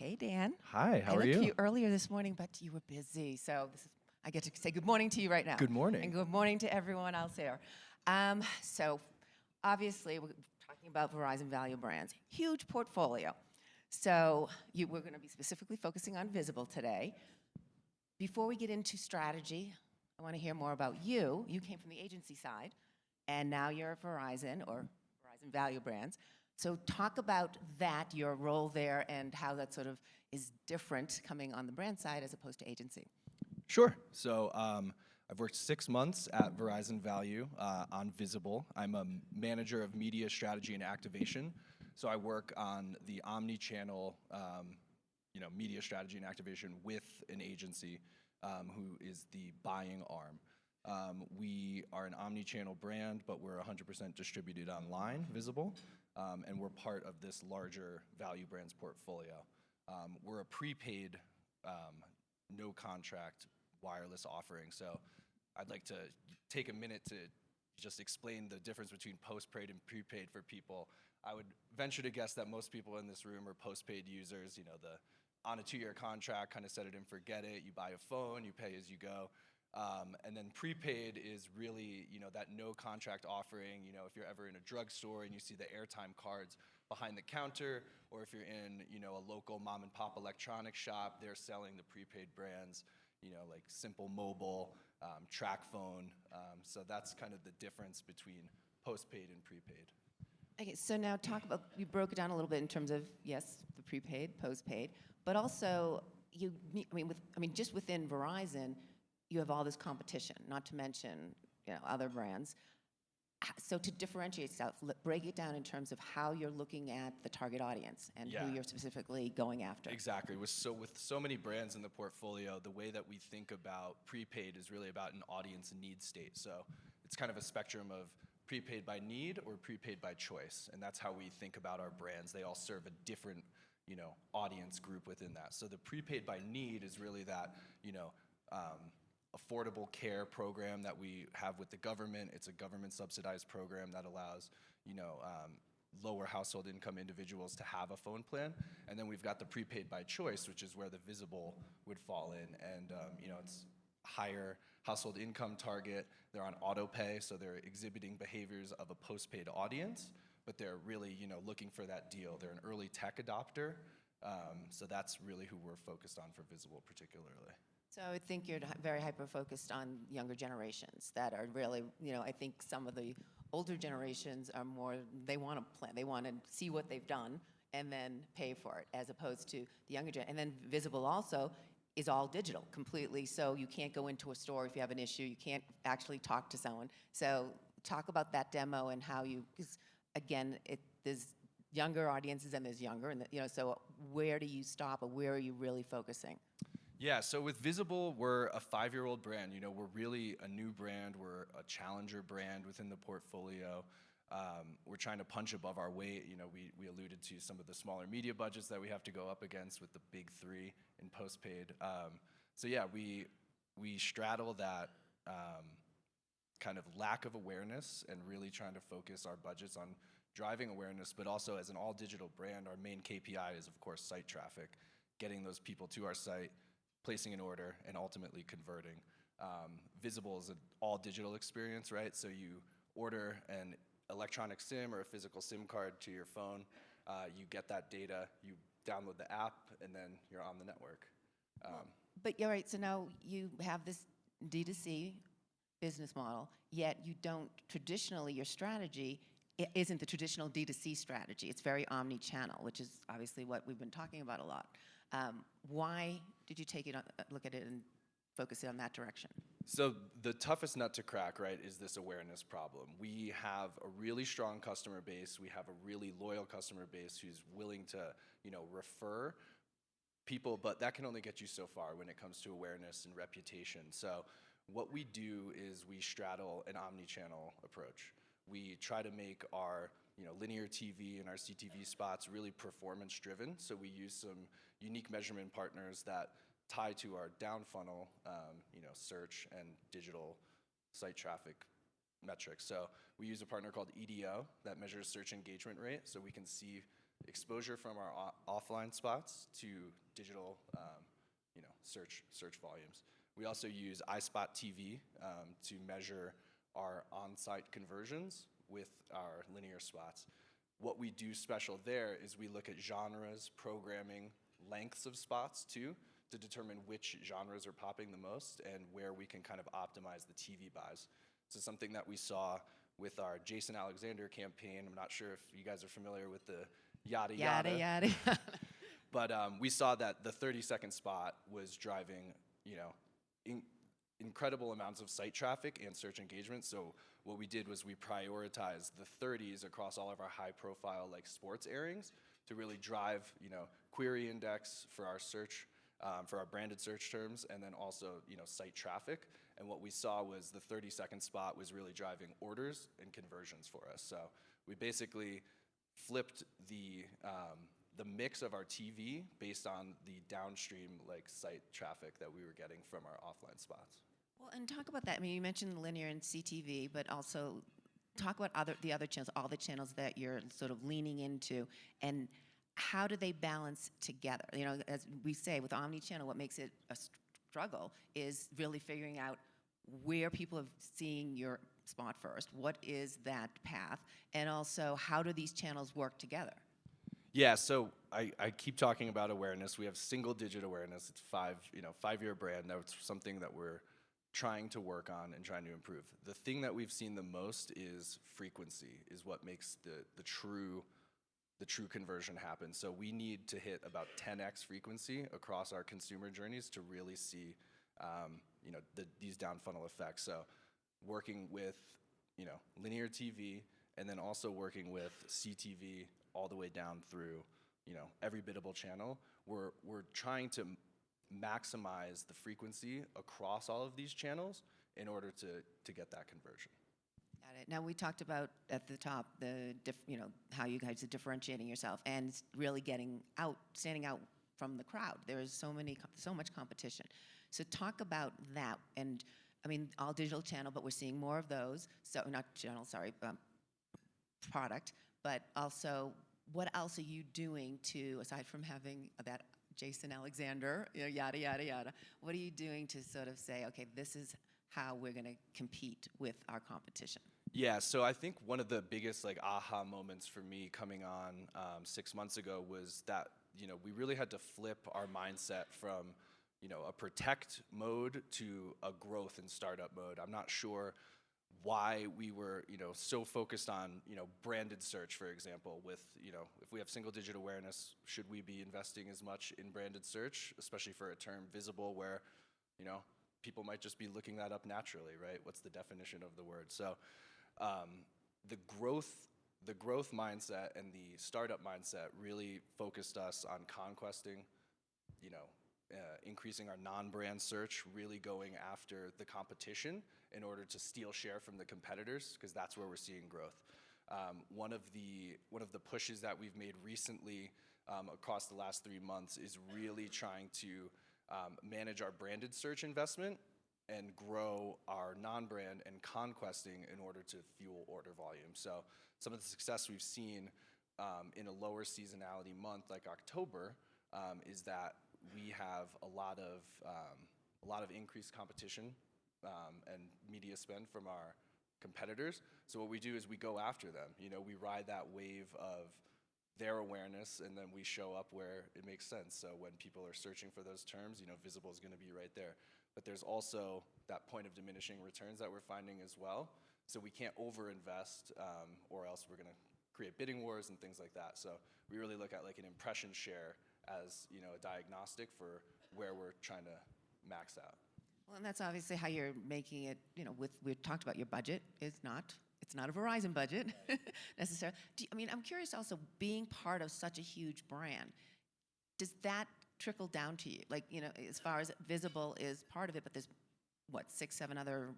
Hey, Dan. Hi, how I are looked for you? you earlier this morning, but you were busy. So I get to say good morning to you right now. Good morning. And good morning to everyone else here. So obviously, we're talking about Verizon Value Brands. Huge portfolio. So we're going to be specifically focusing on Visible today. Before we get into strategy, I want to hear more about you. You came from the agency side, and now you're at Verizon, or Verizon Value Brands. So talk about that, your role there, and how that sort of is different coming on the brand side as opposed to agency. Sure. So I've worked 6 months at Verizon Value on Visible. I'm a manager of media strategy and activation. So I work on the omni-channel media strategy and activation with an agency who is the buying arm. We are an omni-channel brand, but we're 100% distributed online, Visible, and we're part of this larger Value Brands portfolio. We're a prepaid, no contract wireless offering. So I'd like to take a minute to just explain the difference between postpaid and prepaid for people. I would venture to guess that most people in this room are postpaid users, on a 2-year contract, kind of set it and forget it. You buy a phone, you pay as you go. And then prepaid is really, that no contract offering. If you're ever in a drugstore and you see the airtime cards behind the counter, or if you're in, a local mom and pop electronics shop, they're selling the prepaid brands, like Simple Mobile, TracFone. So that's kind of the difference between postpaid and prepaid. Okay, so now talk about, you broke it down a little bit in terms of, yes, the prepaid, postpaid, but also just within Verizon, you have all this competition, not to mention other brands. So to differentiate yourself, break it down in terms of how you're looking at the target audience and who you're specifically going after. Exactly. With so many brands in the portfolio, the way that we think about prepaid is really about an audience need state. So it's kind of a spectrum of prepaid by need or prepaid by choice, and that's how we think about our brands. They all serve a different audience group within that. So the prepaid by need is really that affordable care program that we have with the government. It's a government subsidized program that allows, lower household income individuals to have a phone plan. And then we've got the prepaid by choice, which is where the Visible would fall in. And, it's higher household income target. They're on auto pay, so they're exhibiting behaviors of a postpaid audience, but they're really, looking for that deal. They're an early tech adopter. So that's really who we're focused on for Visible particularly. So I would think you're very hyper-focused on younger generations that are really, I think some of the older generations are more, they want to plan, they want to see what they've done and then pay for it, as opposed to the younger generation. And then Visible also is all digital completely, so you can't go into a store if you have an issue, you can't actually talk to someone. So talk about that demo and how because again, there's younger audiences and there's younger, and so where do you stop or where are you really focusing? Yeah, so with Visible, we're a 5-year-old brand. We're really a new brand. We're a challenger brand within the portfolio. We're trying to punch above our weight. We alluded to some of the smaller media budgets that we have to go up against with the big 3 in postpaid. So yeah, we straddle that kind of lack of awareness and really trying to focus our budgets on driving awareness, but also as an all-digital brand, our main KPI is, of course, site traffic, getting those people to our site, placing an order, and ultimately converting. Visible is an all-digital experience, right? So you order an electronic SIM or a physical SIM card to your phone, you get that data, you download the app, and then you're on the network. But you're right, so now you have this D2C business model, yet you don't traditionally, your strategy isn't the traditional D2C strategy. It's very omni-channel, which is obviously what we've been talking about a lot. Why did you take it, look at it and focus it on that direction? So the toughest nut to crack, right, is this awareness problem. We have a really strong customer base. We have a really loyal customer base who's willing to, refer people, but that can only get you so far when it comes to awareness and reputation. So what we do is we straddle an omni-channel approach. We try to make our linear TV and our CTV spots really performance driven. So we use some unique measurement partners that tie to our down funnel, search and digital site traffic metrics. So we use a partner called EDO that measures search engagement rate. So we can see exposure from our offline spots to digital, search volumes. We also use iSpot TV to measure our on-site conversions with our linear spots. What we do special there is we look at genres, programming, lengths of spots too, to determine which genres are popping the most and where we can kind of optimize the TV buys. So something that we saw with our Jason Alexander campaign, I'm not sure if you guys are familiar with the yada yada. Yada yada. But we saw that the 30-second spot was driving, incredible amounts of site traffic and search engagement. So what we did was we prioritized the 30s across all of our high-profile like sports airings to really drive, query index for our search, for our branded search terms, and then also, site traffic. And what we saw was the 30-second spot was really driving orders and conversions for us. So we basically flipped the mix of our TV based on the downstream site traffic that we were getting from our offline spots. Well, and talk about that. I mean, you mentioned linear and CTV, but also talk about the other channels, all the channels that you're sort of leaning into, and how do they balance together? As we say, with omni-channel, what makes it a struggle is really figuring out where people are seeing your spot first. What is that path? And also, how do these channels work together? Yeah, so I keep talking about awareness. We have single-digit awareness. It's five-year brand. That's something that we're trying to work on and trying to improve. The thing that we've seen the most is frequency, is what makes the true conversion happen. So we need to hit about 10x frequency across our consumer journeys to really see, these down funnel effects. So working with, linear TV, and then also working with CTV all the way down through, every biddable channel. We're trying to maximize the frequency across all of these channels in order to get that conversion. Got it. Now, we talked about at the top how you guys are differentiating yourself and really standing out from the crowd. There is so much competition. So talk about that. And I mean, all digital channel, but we're seeing more of those. So not channel, sorry, product. But also, what else are you doing aside from having that Jason Alexander, yada, yada, yada, what are you doing to sort of say, okay, this is how we're going to compete with our competition? Yeah, so I think one of the biggest aha moments for me coming on 6 months ago was that, we really had to flip our mindset from, a protect mode to a growth and startup mode. I'm not sure why we were, so focused on, branded search, for example, with, if we have single-digit awareness, should we be investing as much in branded search, especially for a term visible where, people might just be looking that up naturally, right? What's the definition of the word? So the growth mindset and the startup mindset really focused us on conquesting, increasing our non-brand search, really going after the competition in order to steal share from the competitors, because that's where we're seeing growth. One of the pushes that we've made recently across the last 3 months is really trying to manage our branded search investment and grow our non-brand and conquesting in order to fuel order volume. So some of the success we've seen in a lower seasonality month like October is that we have a lot of increased competition and media spend from our competitors. So what we do is we go after them. We ride that wave of their awareness, and then we show up where it makes sense. So when people are searching for those terms, visible is going to be right there. But there's also that point of diminishing returns that we're finding as well. So we can't overinvest, or else we're going to create bidding wars and things like that. So we really look at an impression share as a diagnostic for where we're trying to max out. Well, and that's obviously how you're making it. We talked about your budget. It's not a Verizon budget necessarily. I'm curious also, being part of such a huge brand, does that trickle down to you? As far as Visible is part of it, but there's 6, 7 other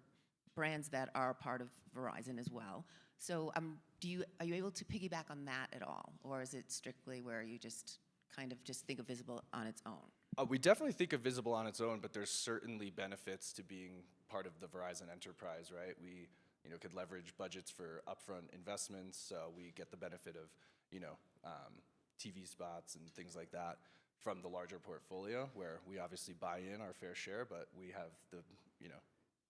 brands that are part of Verizon as well. So are you able to piggyback on that at all, or is it strictly where you just kind of just think of Visible on its own? We definitely think of Visible on its own, but there's certainly benefits to being part of the Verizon enterprise, right? We could leverage budgets for upfront investments. We get the benefit of TV spots and things like that from the larger portfolio, where we obviously buy in our fair share, but we have the,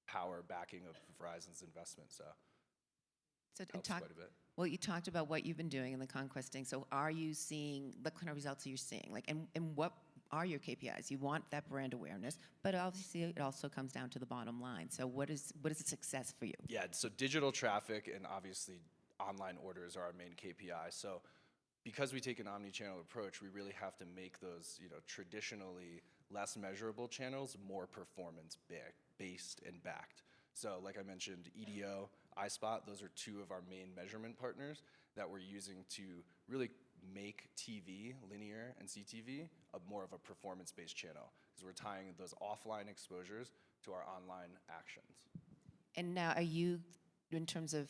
power backing of Verizon's investment, so helps quite a bit. Well, you talked about what you've been doing in the conquesting. So are you seeing, what kind of results are you seeing? Like, and what are your KPIs? You want that brand awareness, but obviously it also comes down to the bottom line. So what is a success for you? Yeah, so digital traffic and obviously online orders are our main KPI. So because we take an omni-channel approach, we really have to make those, traditionally less measurable channels more performance-based and backed. So like I mentioned, EDO, iSpot, those are two of our main measurement partners that we're using to really make TV, linear and CTV, more of a performance-based channel, because we're tying those offline exposures to our online actions. And now are you, in terms of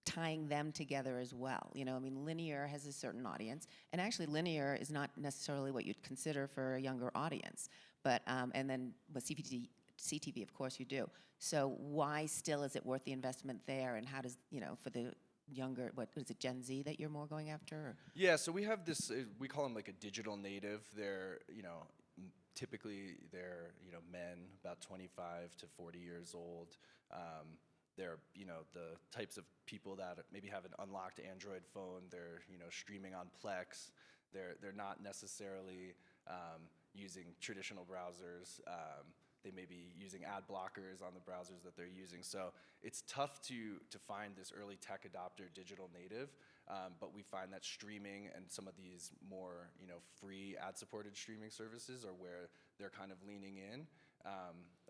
tying them together as well? Linear has a certain audience, and actually linear is not necessarily what you'd consider for a younger audience, but, and then with CTV, of course you do. So why still is it worth the investment there, and how does, for the younger, what is it, Gen Z that you're more going after? Or? Yeah, so we have this, we call them like a digital native. They're, typically they're, men about 25 to 40 years old. They're, the types of people that maybe have an unlocked Android phone. They're, streaming on Plex. They're not necessarily using traditional browsers. They may be using ad blockers on the browsers that they're using. So it's tough to find this early tech adopter digital native, but we find that streaming and some of these more, free ad-supported streaming services are where they're kind of leaning in.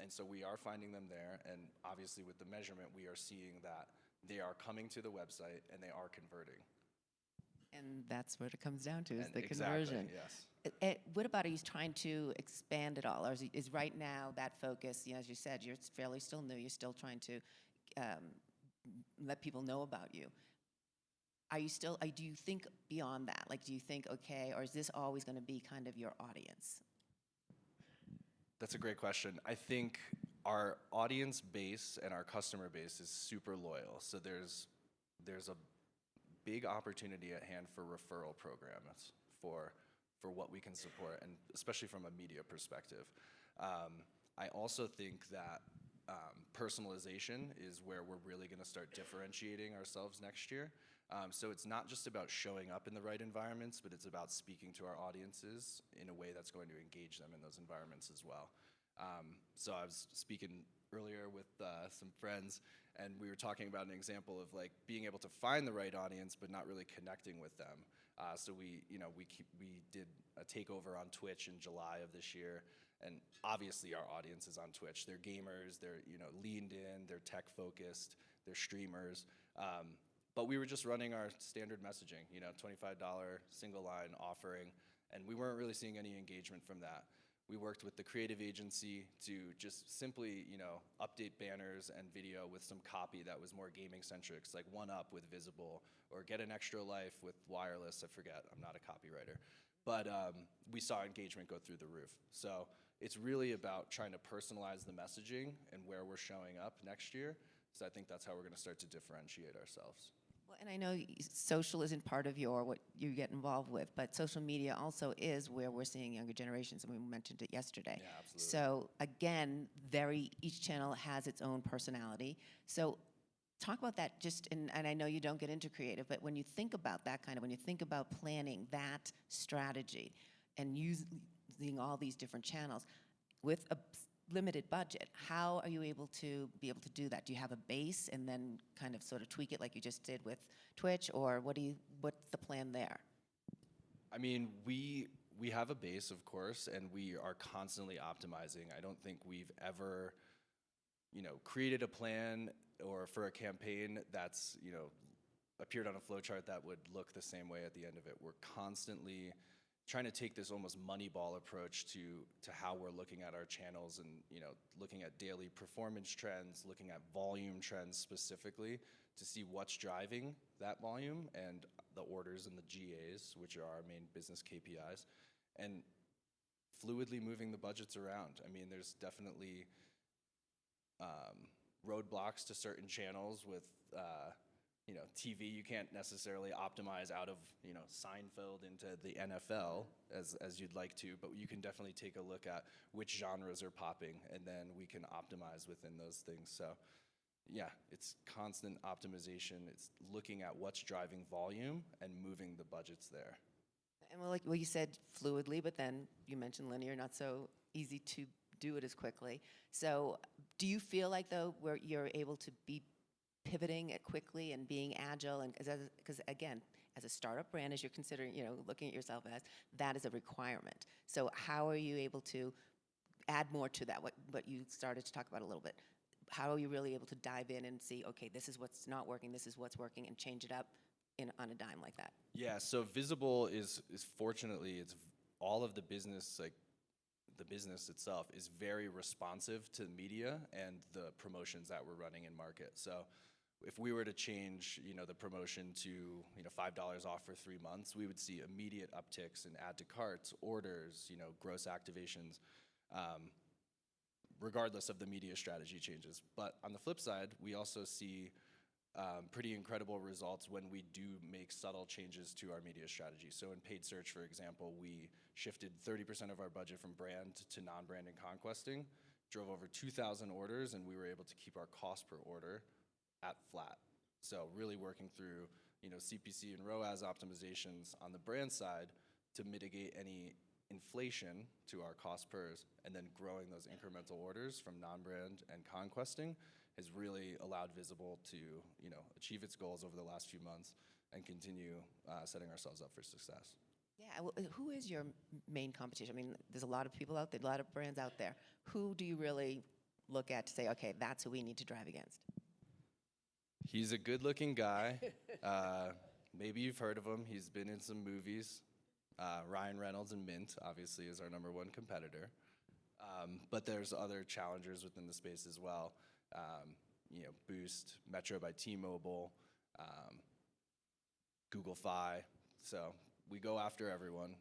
And so we are finding them there, and obviously with the measurement, we are seeing that they are coming to the website and they are converting. And that's what it comes down to, is the exactly, conversion. Yes. What about, are you trying to expand it all? Or is right now that focus, as you said, you're fairly still new, you're still trying to let people know about you. Are you still, do you think beyond that? Like, do you think, okay, or is this always going to be kind of your audience? That's a great question. I think our audience base and our customer base is super loyal. So there's a big opportunity at hand for referral programs for what we can support, and especially from a media perspective. I also think that personalization is where we're really going to start differentiating ourselves next year. So it's not just about showing up in the right environments, but it's about speaking to our audiences in a way that's going to engage them in those environments as well. So I was speaking earlier with some friends, and we were talking about an example of like being able to find the right audience, but not really connecting with them. So we did a takeover on Twitch in July of this year, and obviously our audience is on Twitch. They're gamers, they're leaned in, they're tech focused, they're streamers. But we were just running our standard messaging, $25 single line offering, and we weren't really seeing any engagement from that. We worked with the creative agency to just simply, update banners and video with some copy that was more gaming centric, like One Up with Visible, or Get an Extra Life with Wireless. I forget, I'm not a copywriter. But we saw engagement go through the roof. So it's really about trying to personalize the messaging and where we're showing up next year. So I think that's how we're gonna start to differentiate ourselves. Well, and I know social isn't part of what you get involved with, but social media also is where we're seeing younger generations, and we mentioned it yesterday. Yeah, absolutely. So again, each channel has its own personality. So talk about that and I know you don't get into creative, but when you think about that when you think about planning that strategy and using all these different channels with a limited budget, how are you able to do that? Do you have a base and then kind of sort of tweak it like you just did with Twitch, or what's the plan there? I mean, we have a base, of course, and we are constantly optimizing. I don't think we've ever, created a plan or for a campaign that's, appeared on a flowchart that would look the same way at the end of it. We're constantly trying to take this almost Moneyball approach to how we're looking at our channels, and looking at daily performance trends, looking at volume trends specifically to see what's driving that volume, and the orders and the GAs, which are our main business KPIs, and fluidly moving the budgets around. I mean, there's definitely roadblocks to certain channels with TV, you can't necessarily optimize out of, Seinfeld into the NFL as you'd like to, but you can definitely take a look at which genres are popping, and then we can optimize within those things. So yeah, it's constant optimization. It's looking at what's driving volume and moving the budgets there. And well, you said fluidly, but then you mentioned linear, not so easy to do it as quickly. So do you feel like, though, where you're able to be pivoting it quickly and being agile, and because again, as a startup brand, as you're considering, looking at yourself as, that is a requirement. So how are you able to add more to that, what you started to talk about a little bit? How are you really able to dive in and see, okay, this is what's not working, this is what's working, and change it up on a dime like that? Yeah, so Visible is fortunately, it's all of the business, like the business itself is very responsive to media and the promotions that we're running in market. So if we were to change, the promotion to, $5 off for 3 months, we would see immediate upticks in add to carts, orders, gross activations, regardless of the media strategy changes. But on the flip side, we also see pretty incredible results when we do make subtle changes to our media strategy. So in paid search, for example, we shifted 30% of our budget from brand to non-brand and conquesting, drove over 2,000 orders, and we were able to keep our cost per order at flat. So really working through, CPC and ROAS optimizations on the brand side to mitigate any inflation to our cost pers, and then growing those incremental orders from non-brand and conquesting has really allowed Visible to, achieve its goals over the last few months and continue setting ourselves up for success. Yeah, well, who is your main competition? I mean, there's a lot of people out there, a lot of brands out there. Who do you really look at to say, okay, that's who we need to drive against? He's a good-looking guy. Maybe you've heard of him. He's been in some movies. Ryan Reynolds and Mint, obviously, is our #1 competitor. But there's other challengers within the space as well. Boost, Metro by T-Mobile, Google Fi. So we go after everyone.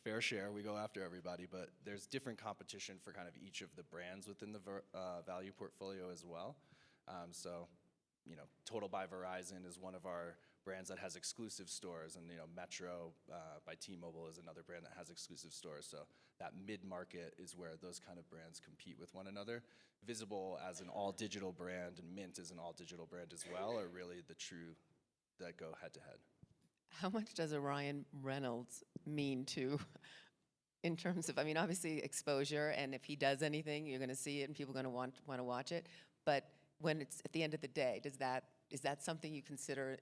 Fair share, we go after everybody, but there's different competition for kind of each of the brands within the value portfolio as well. So, Total by Verizon is one of our brands that has exclusive stores, and Metro by T-Mobile is another brand that has exclusive stores. So that mid-market is where those kind of brands compete with one another. Visible as an all-digital brand and Mint as an all-digital brand as well are really the true that go head-to-head. How much does a Ryan Reynolds mean to, in terms of, I mean, obviously exposure, and if he does anything, you're going to see it and people are going to want to watch it. But when it's at the end of the day, is that something you consider,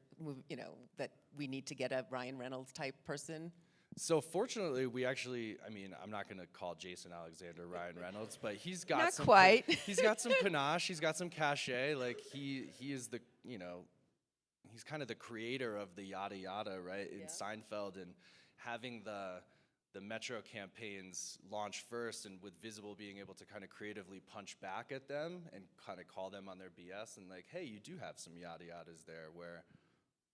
that we need to get a Ryan Reynolds type person? So fortunately, we actually, I'm not going to call Jason Alexander Ryan Reynolds, but he's got not some quite. He's got some panache, he's got some cachet. Like he is the, he's kind of the creator of the yada yada, right? In Seinfeld, and having the Metro campaigns launch first, and with Visible being able to kind of creatively punch back at them and kind of call them on their BS and like, hey, you do have some yada yadas there where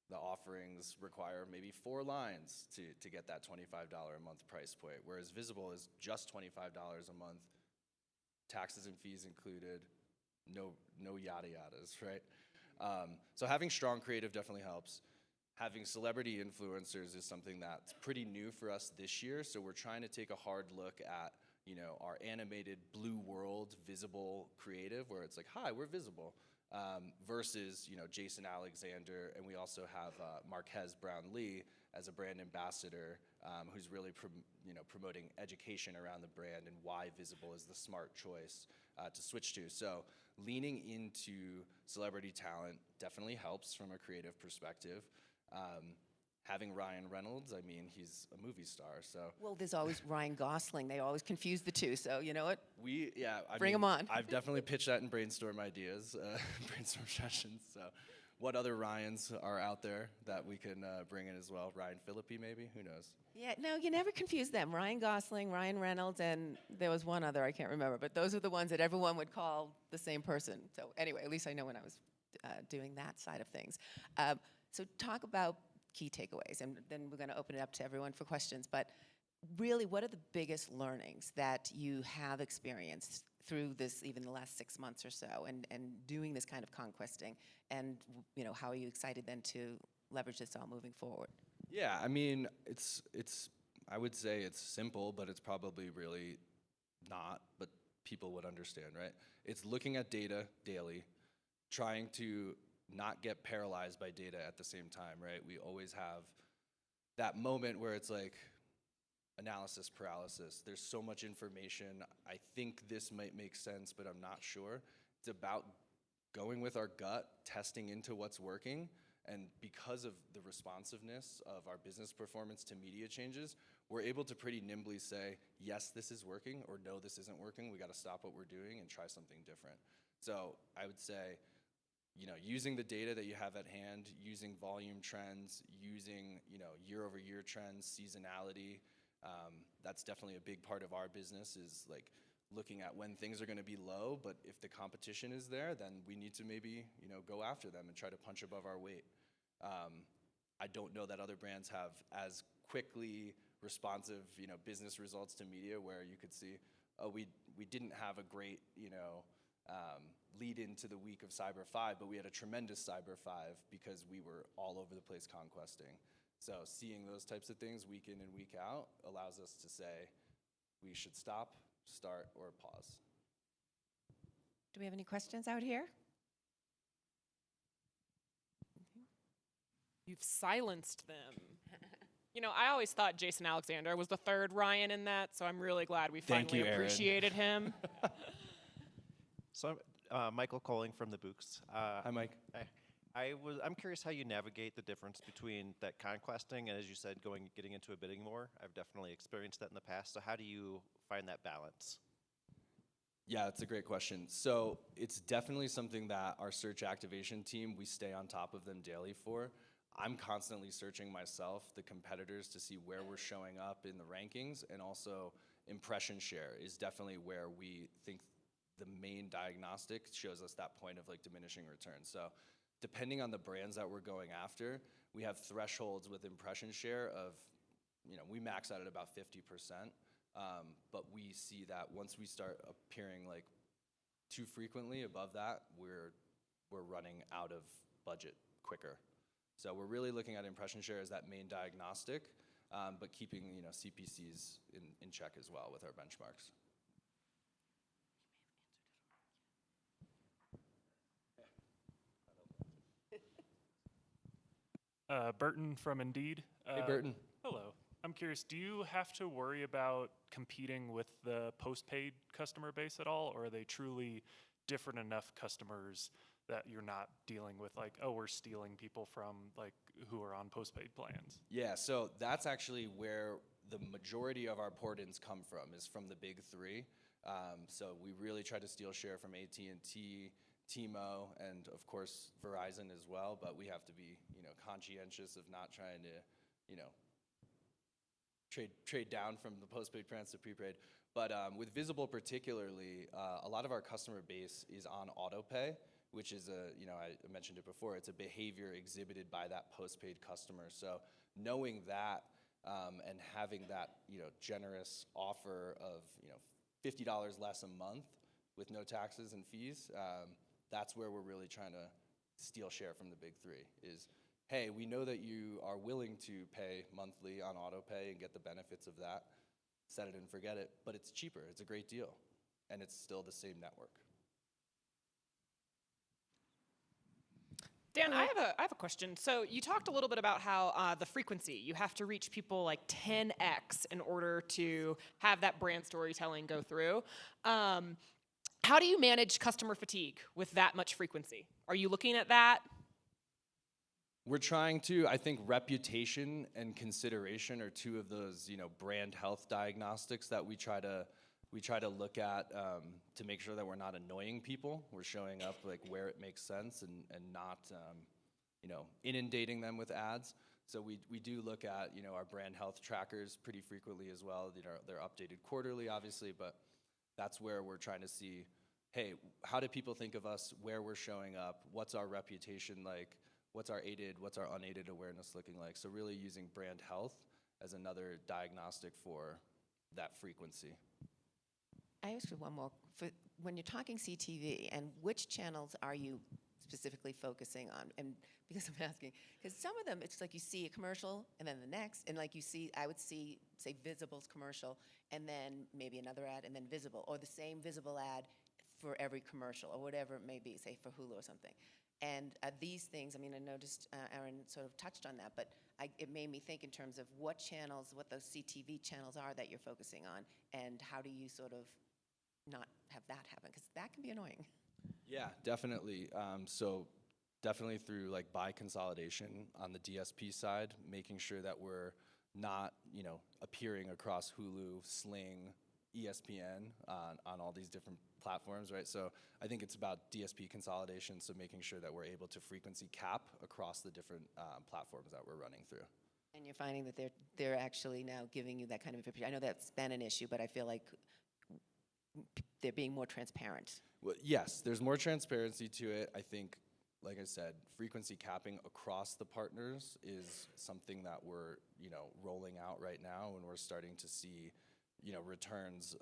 the offerings require maybe 4 lines to get that $25 a month price point, whereas Visible is just $25 a month, taxes and fees included, no yada yadas, right? So having strong creative definitely helps. Having celebrity influencers is something that's pretty new for us this year, so we're trying to take a hard look at, our animated Blue World Visible creative, where it's like, hi, we're Visible, versus, Jason Alexander, and we also have Marquez Brownlee as a brand ambassador, who's really promoting education around the brand and why Visible is the smart choice to switch to. So leaning into celebrity talent definitely helps from a creative perspective. Having Ryan Reynolds, he's a movie star, so. Well, there's always Ryan Gosling. They always confuse the two, so you know what? Bring him on. I've definitely pitched that in brainstorm ideas, brainstorm sessions, so. What other Ryans are out there that we can bring in as well? Ryan Phillippe, maybe? Who knows? Yeah, no, you never confuse them. Ryan Gosling, Ryan Reynolds, and there was one other, I can't remember, but those are the ones that everyone would call the same person. So anyway, at least I know when I was doing that side of things. So talk about key takeaways, and then we're going to open it up to everyone for questions. But really, what are the biggest learnings that you have experienced through this, even the last 6 months or so, and doing this kind of conquesting? And, how are you excited then to leverage this all moving forward? Yeah, I mean, I would say it's simple, but it's probably really not, but people would understand, right? It's looking at data daily, trying to not get paralyzed by data at the same time, right? We always have that moment where it's like analysis paralysis. There's so much information. I think this might make sense, but I'm not sure. It's about going with our gut, testing into what's working, and because of the responsiveness of our business performance to media changes, we're able to pretty nimbly say, yes, this is working, or no, this isn't working. We got to stop what we're doing and try something different. So I would say, using the data that you have at hand, using volume trends, using, year-over-year trends, seasonality, that's definitely a big part of our business, is like looking at when things are going to be low, but if the competition is there, then we need to maybe, go after them and try to punch above our weight. I don't know that other brands have as quickly responsive, business results to media, where you could see, oh, we didn't have a great, lead into the week of Cyber 5, but we had a tremendous Cyber 5 because we were all over the place conquesting. So seeing those types of things week in and week out allows us to say we should stop, start, or pause. Do we have any questions out here? You've silenced them. I always thought Jason Alexander was the third Ryan in that, so I'm really glad we Thank finally you, Aaron. appreciated him. So I'm Michael Colling from the Books. Hi, Mike. I'm curious how you navigate the difference between that conquesting and, as you said, getting into a bidding war. I've definitely experienced that in the past. So how do you find that balance? Yeah, that's a great question. So it's definitely something that our search activation team, we stay on top of them daily for. I'm constantly searching myself, the competitors, to see where we're showing up in the rankings, and also impression share is definitely where we think the main diagnostic shows us that point of like diminishing returns. So depending on the brands that we're going after, we have thresholds with impression share of, we max out at about 50%, but we see that once we start appearing like too frequently above that, we're running out of budget quicker. So we're really looking at impression share as that main diagnostic, but keeping CPCs in check as well with our benchmarks. Burton from Indeed. Hey, Burton. Hello. I'm curious, do you have to worry about competing with the postpaid customer base at all, or are they truly different enough customers that you're not dealing with like, oh, we're stealing people from like who are on postpaid plans? Yeah, so that's actually where the majority of our port-ins come from, is from the big three. So we really try to steal share from AT&T, T-Mo, and of course Verizon as well, but we have to be, conscientious of not trying to, trade down from the postpaid plans to prepaid. But with Visible particularly, a lot of our customer base is on autopay, which is I mentioned it before, it's a behavior exhibited by that postpaid customer. So knowing that and having that, generous offer of, $50 less a month with no taxes and fees, that's where we're really trying to steal share from the big three is, hey, we know that you are willing to pay monthly on autopay and get the benefits of that. Set it and forget it, but it's cheaper. It's a great deal, and it's still the same network. Dan, I have a question. So you talked a little bit about how the frequency, you have to reach people like 10x in order to have that brand storytelling go through. How do you manage customer fatigue with that much frequency? Are you looking at that? We're trying to, I think reputation and consideration are two of those, brand health diagnostics that we try to look at to make sure that we're not annoying people. We're showing up like where it makes sense and not, inundating them with ads. So we do look at, our brand health trackers pretty frequently as well. They're updated quarterly, obviously, but that's where we're trying to see, hey, how do people think of us, where we're showing up, what's our reputation like, what's our aided, what's our unaided awareness looking like? So really using brand health as another diagnostic for that frequency. I ask you one more. When you're talking CTV, and which channels are you specifically focusing on? And because I'm asking, because some of them, it's like you see a commercial, and then the next, and like you see, I would see, say, Visible's commercial, and then maybe another ad, and then Visible, or the same Visible ad for every commercial, or whatever it may be, say for Hulu or something. And these things, I mean, I noticed Aaron sort of touched on that, but it made me think in terms of what channels, what those CTV channels are that you're focusing on, and how do you sort of not have that happen, because that can be annoying. Yeah, definitely. So definitely through like buy consolidation on the DSP side, making sure that we're not, appearing across Hulu, Sling, ESPN on all these different platforms, right? So I think it's about DSP consolidation, so making sure that we're able to frequency cap across the different platforms that we're running through. And you're finding that they're actually now giving you that kind of information. I know that's been an issue, but I feel like they're being more transparent. Well, yes, there's more transparency to it. I think, like I said, frequency capping across the partners is something that we're, rolling out right now, and we're starting to see, returns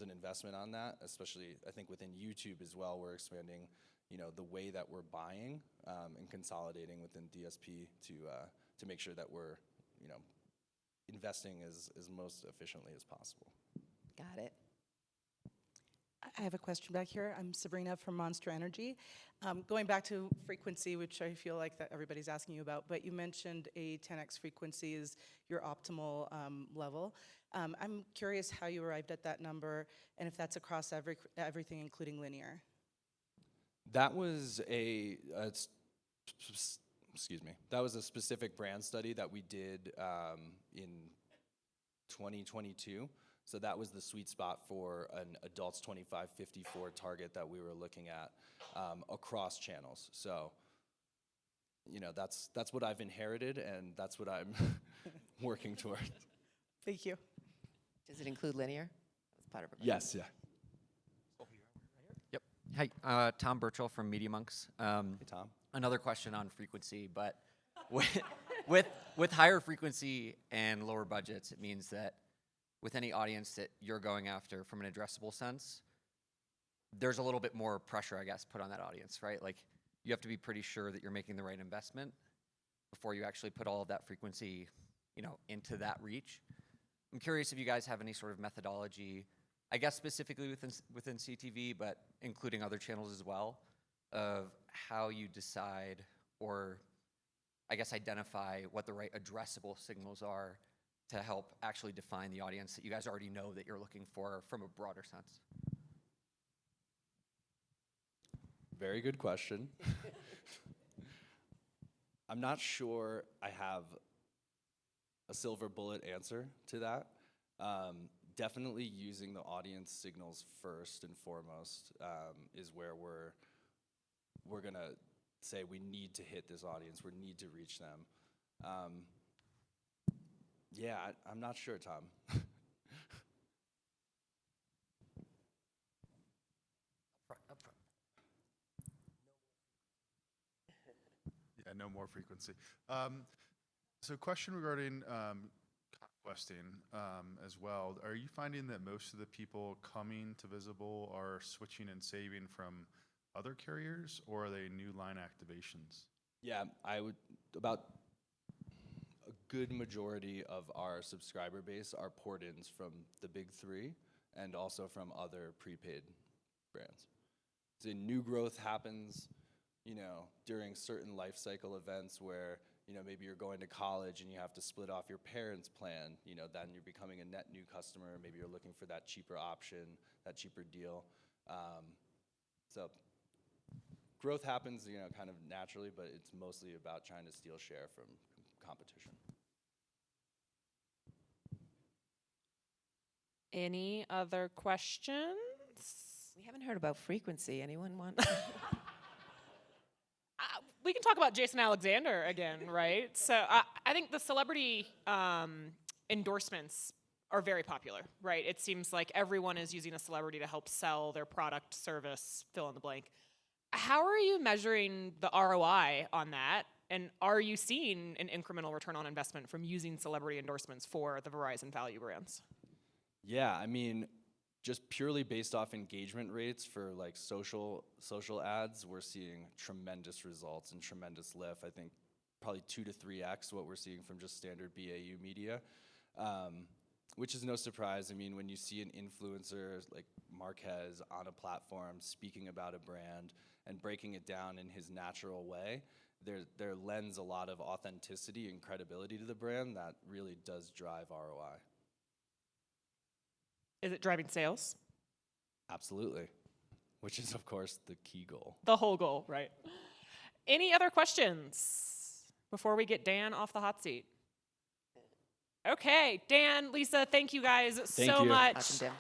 and investment on that, especially I think within YouTube as well. We're expanding, the way that we're buying and consolidating within DSP to make sure that we're, investing as most efficiently as possible. Got it. I have a question back here. I'm Sabrina from Monster Energy. Going back to frequency, which I feel like that everybody's asking you about, but you mentioned a 10x frequency is your optimal level. I'm curious how you arrived at that number, and if that's across everything, including linear. That was that was a specific brand study that we did in 2022. So that was the sweet spot for an adults 25-54 target that we were looking at across channels. So, that's what I've inherited, and that's what I'm working towards. Thank you. Does it include linear? That's part of it. Yes, yeah. Yep. Hi, Tom Burchell from Media Monks. Hey, Tom. Another question on frequency, but with higher frequency and lower budgets, it means that with any audience that you're going after from an addressable sense, there's a little bit more pressure, I guess, put on that audience, right? Like, you have to be pretty sure that you're making the right investment before you actually put all of that frequency, into that reach. I'm curious if you guys have any sort of methodology, I guess specifically within CTV, but including other channels as well, of how you decide or, I guess, identify what the right addressable signals are to help actually define the audience that you guys already know that you're looking for from a broader sense? Very good question. I'm not sure I have a silver bullet answer to that. Definitely using the audience signals first and foremost is where we're gonna say we need to hit this audience, we need to reach them. Yeah, I'm not sure, Tom. Yeah, no more frequency. So question regarding conquesting as well. Are you finding that most of the people coming to Visible are switching and saving from other carriers, or are they new line activations? Yeah, about a good majority of our subscriber base are port-ins from the big three and also from other prepaid brands. So new growth happens, during certain life cycle events where, maybe you're going to college and you have to split off your parents' plan, then you're becoming a net new customer. Maybe you're looking for that cheaper option, that cheaper deal. So growth happens, kind of naturally, but it's mostly about trying to steal share from competition. Any other questions? We haven't heard about frequency. Anyone want? We can talk about Jason Alexander again, right? So I think the celebrity endorsements are very popular, right? It seems like everyone is using a celebrity to help sell their product, service, fill in the blank. How are you measuring the ROI on that? And are you seeing an incremental return on investment from using celebrity endorsements for the Verizon value brands? Yeah, I mean, just purely based off engagement rates for like social ads, we're seeing tremendous results and tremendous lift. I think probably 2 to 3x what we're seeing from just standard BAU media, which is no surprise. I mean, when you see an influencer like Marquez on a platform speaking about a brand and breaking it down in his natural way, there lends a lot of authenticity and credibility to the brand that really does drive ROI. Is it driving sales? Absolutely, which is of course the key goal. The whole goal, right? Any other questions before we get Dan off the hot seat? Okay, Dan, Lisa, thank you guys so you. much. Awesome, Dan.